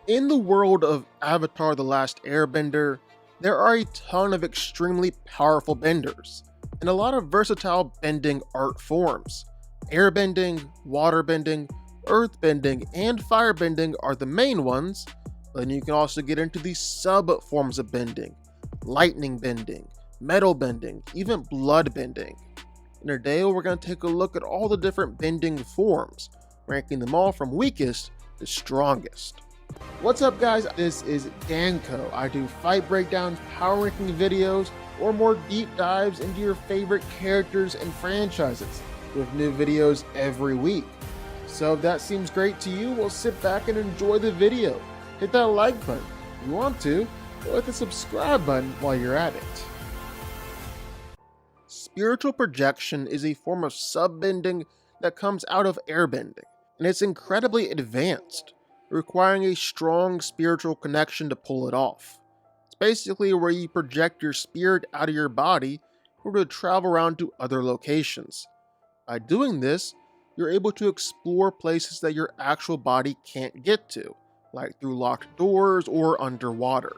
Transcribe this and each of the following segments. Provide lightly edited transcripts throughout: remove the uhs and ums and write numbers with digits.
In the world of Avatar: The Last Airbender, there are a ton of extremely powerful benders, and a lot of versatile bending art forms. Airbending, waterbending, earthbending, and firebending are the main ones, but then you can also get into the sub forms of bending: lightning bending, metal bending, even blood bending. In today, we're going to take a look at all the different bending forms, ranking them all from weakest to strongest. What's up, guys? This is Danko. I do fight breakdowns, power ranking videos, or more deep dives into your favorite characters and franchises, with new videos every week. So if that seems great to you, well, sit back and enjoy the video. Hit that like button if you want to, or hit the subscribe button while you're at it. Spiritual projection is a form of subbending that comes out of airbending, and it's incredibly advanced, requiring a strong spiritual connection to pull it off. It's basically where you project your spirit out of your body in order to travel around to other locations. By doing this, you're able to explore places that your actual body can't get to, like through locked doors or underwater.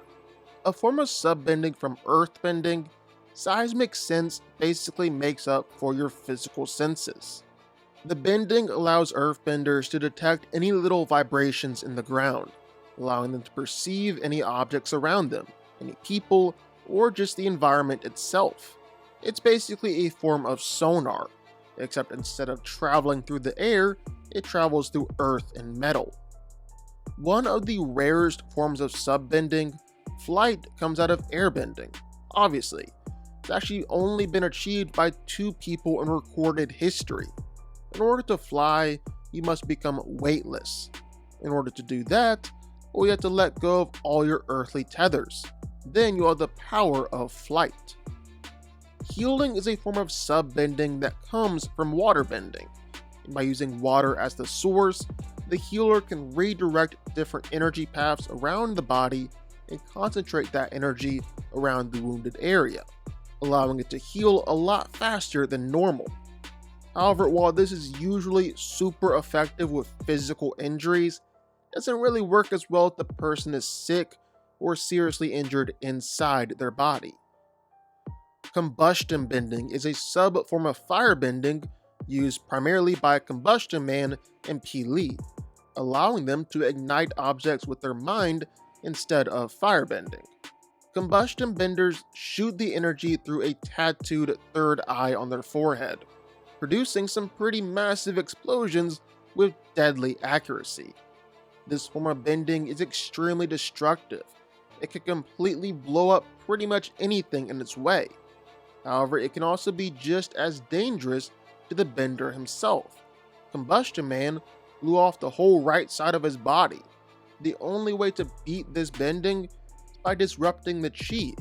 A form of subbending from earthbending, seismic sense basically makes up for your physical senses. The bending allows earthbenders to detect any little vibrations in the ground, allowing them to perceive any objects around them, any people, or just the environment itself. It's basically a form of sonar, except instead of traveling through the air, it travels through earth and metal. One of the rarest forms of subbending, flight, comes out of airbending. Obviously, it's actually only been achieved by 2 people in recorded history. In order to fly, you must become weightless. In order to do that, well, you have to let go of all your earthly tethers. Then you have the power of flight. Healing is a form of subbending that comes from waterbending. And by using water as the source, the healer can redirect different energy paths around the body and concentrate that energy around the wounded area, allowing it to heal a lot faster than normal. However, while this is usually super effective with physical injuries, it doesn't really work as well if the person is sick or seriously injured inside their body. Combustion bending is a sub-form of firebending used primarily by Combustion Man and P. allowing them to ignite objects with their mind instead of firebending. Combustion benders shoot the energy through a tattooed third eye on their forehead, producing some pretty massive explosions with deadly accuracy. This form of bending is extremely destructive. It can completely blow up pretty much anything in its way. However, it can also be just as dangerous to the bender himself. Combustion Man blew off the whole right side of his body. The only way to beat this bending is by disrupting the chi.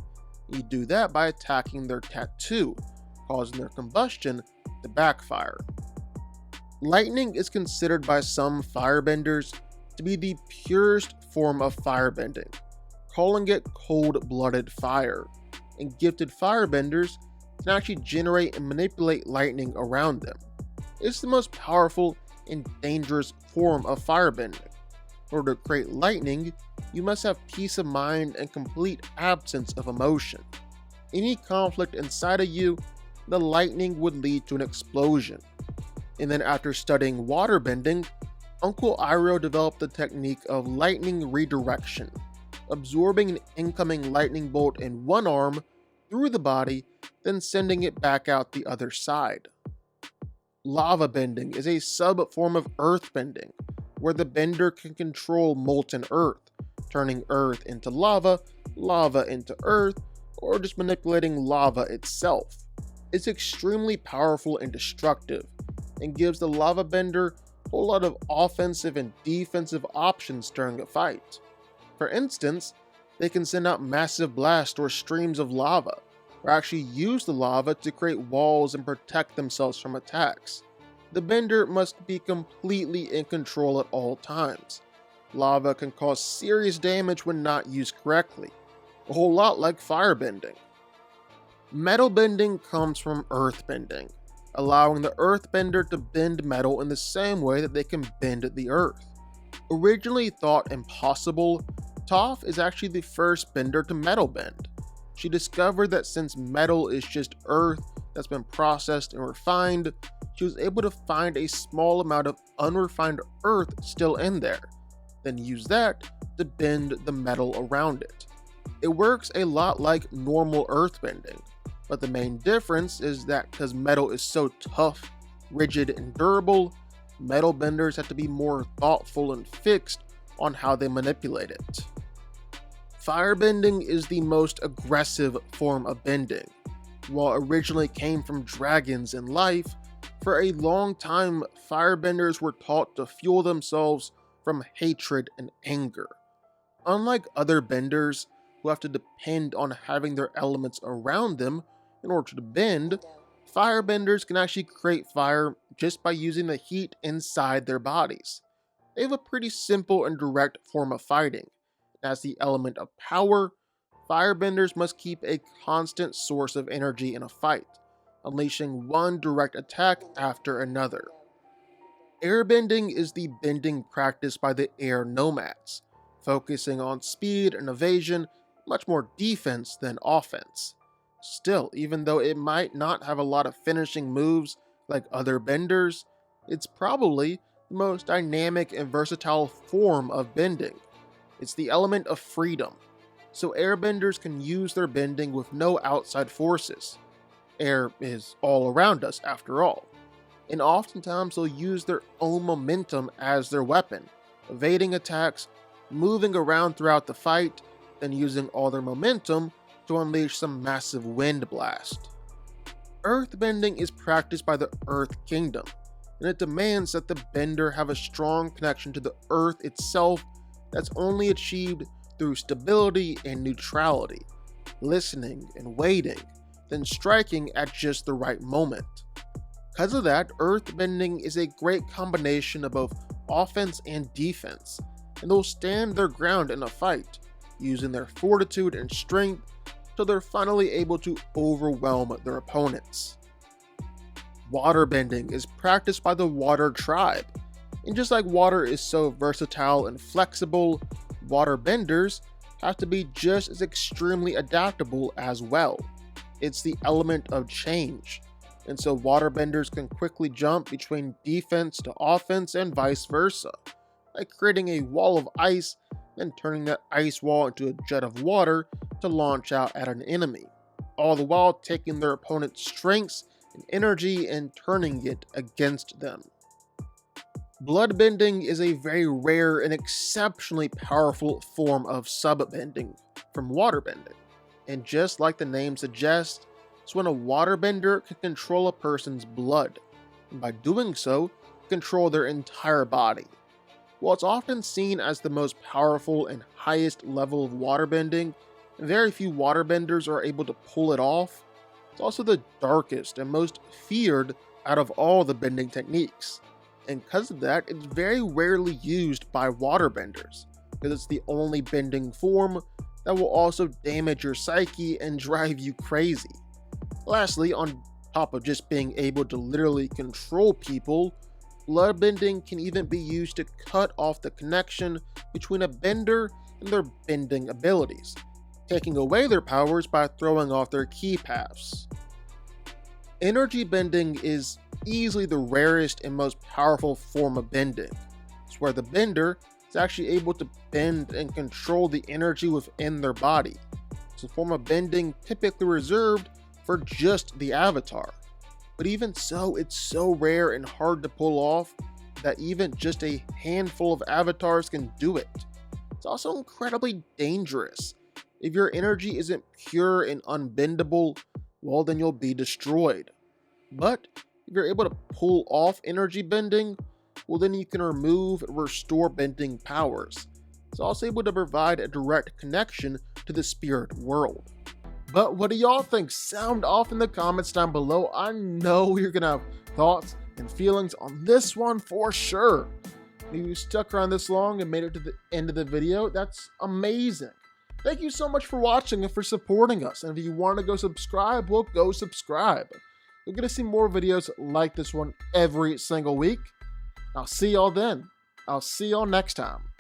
You do that by attacking their tattoo, causing their combustion to backfire. Lightning is considered by some firebenders to be the purest form of firebending, calling it cold-blooded fire, and gifted firebenders can actually generate and manipulate lightning around them. It's the most powerful and dangerous form of firebending. In order to create lightning, you must have peace of mind and complete absence of emotion. Any conflict inside of you, the lightning would lead to an explosion. And then after studying waterbending, Uncle Iroh developed the technique of lightning redirection, absorbing an incoming lightning bolt in one arm through the body, then sending it back out the other side. Lava bending is a sub-form of earth bending, where the bender can control molten earth, turning earth into lava, lava into earth, or just manipulating lava itself. It's extremely powerful and destructive, and gives the lava bender a whole lot of offensive and defensive options during a fight. For instance, they can send out massive blasts or streams of lava, or actually use the lava to create walls and protect themselves from attacks. The bender must be completely in control at all times. Lava can cause serious damage when not used correctly, a whole lot like firebending. Metal bending comes from earth bending, allowing the earthbender to bend metal in the same way that they can bend the earth. Originally thought impossible, Toph is actually the first bender to metal bend. She discovered that since metal is just earth that's been processed and refined, she was able to find a small amount of unrefined earth still in there, then use that to bend the metal around it. It works a lot like normal earth bending, but the main difference is that because metal is so tough, rigid, and durable, metal benders have to be more thoughtful and fixed on how they manipulate it. Firebending is the most aggressive form of bending. While originally came from dragons in life, for a long time firebenders were taught to fuel themselves from hatred and anger. Unlike other benders who have to depend on having their elements around them in order to bend, firebenders can actually create fire just by using the heat inside their bodies. They have a pretty simple and direct form of fighting. As the element of power, firebenders must keep a constant source of energy in a fight, unleashing one direct attack after another. Airbending is the bending practiced by the air nomads, focusing on speed and evasion, much more defense than offense. Still, even though it might not have a lot of finishing moves like other benders, it's probably the most dynamic and versatile form of bending. It's the element of freedom, so airbenders can use their bending with no outside forces. Air is all around us after all, and oftentimes they'll use their own momentum as their weapon, evading attacks, moving around throughout the fight, and using all their momentum to unleash some massive wind blast. Earthbending is practiced by the Earth Kingdom, and it demands that the bender have a strong connection to the Earth itself that's only achieved through stability and neutrality, listening and waiting, then striking at just the right moment. Because of that, earthbending is a great combination of both offense and defense, and they'll stand their ground in a fight, using their fortitude and strength till they're finally able to overwhelm their opponents. Waterbending is practiced by the Water Tribe, and just like water is so versatile and flexible, waterbenders have to be just as extremely adaptable as well. It's the element of change, and so waterbenders can quickly jump between defense to offense and vice versa, like creating a wall of ice, then turning that ice wall into a jet of water to launch out at an enemy, all the while taking their opponent's strengths and energy and turning it against them. Bloodbending is a very rare and exceptionally powerful form of subbending from waterbending, and just like the name suggests, it's when a waterbender can control a person's blood, and by doing so, control their entire body. While it's often seen as the most powerful and highest level of waterbending, and very few waterbenders are able to pull it off, it's also the darkest and most feared out of all the bending techniques. And because of that, it's very rarely used by waterbenders, because it's the only bending form that will also damage your psyche and drive you crazy. Lastly, on top of just being able to literally control people, bloodbending can even be used to cut off the connection between a bender and their bending abilities, taking away their powers by throwing off their ki paths. Energy bending is easily the rarest and most powerful form of bending. It's where the bender is actually able to bend and control the energy within their body. It's a form of bending typically reserved for just the avatar. But even so, it's so rare and hard to pull off that even just a handful of avatars can do it. It's also incredibly dangerous. If your energy isn't pure and unbendable, well, then you'll be destroyed. But if you're able to pull off energy bending, well, then you can remove and restore bending powers. It's also able to provide a direct connection to the spirit world. But what do y'all think? Sound off in the comments down below. I know you're gonna have thoughts and feelings on this one for sure. If you stuck around this long and made it to the end of the video, that's amazing. Thank you so much for watching and for supporting us. And if you want to go subscribe, well, go subscribe. You're going to see more videos like this one every single week. I'll see y'all then. I'll see y'all next time.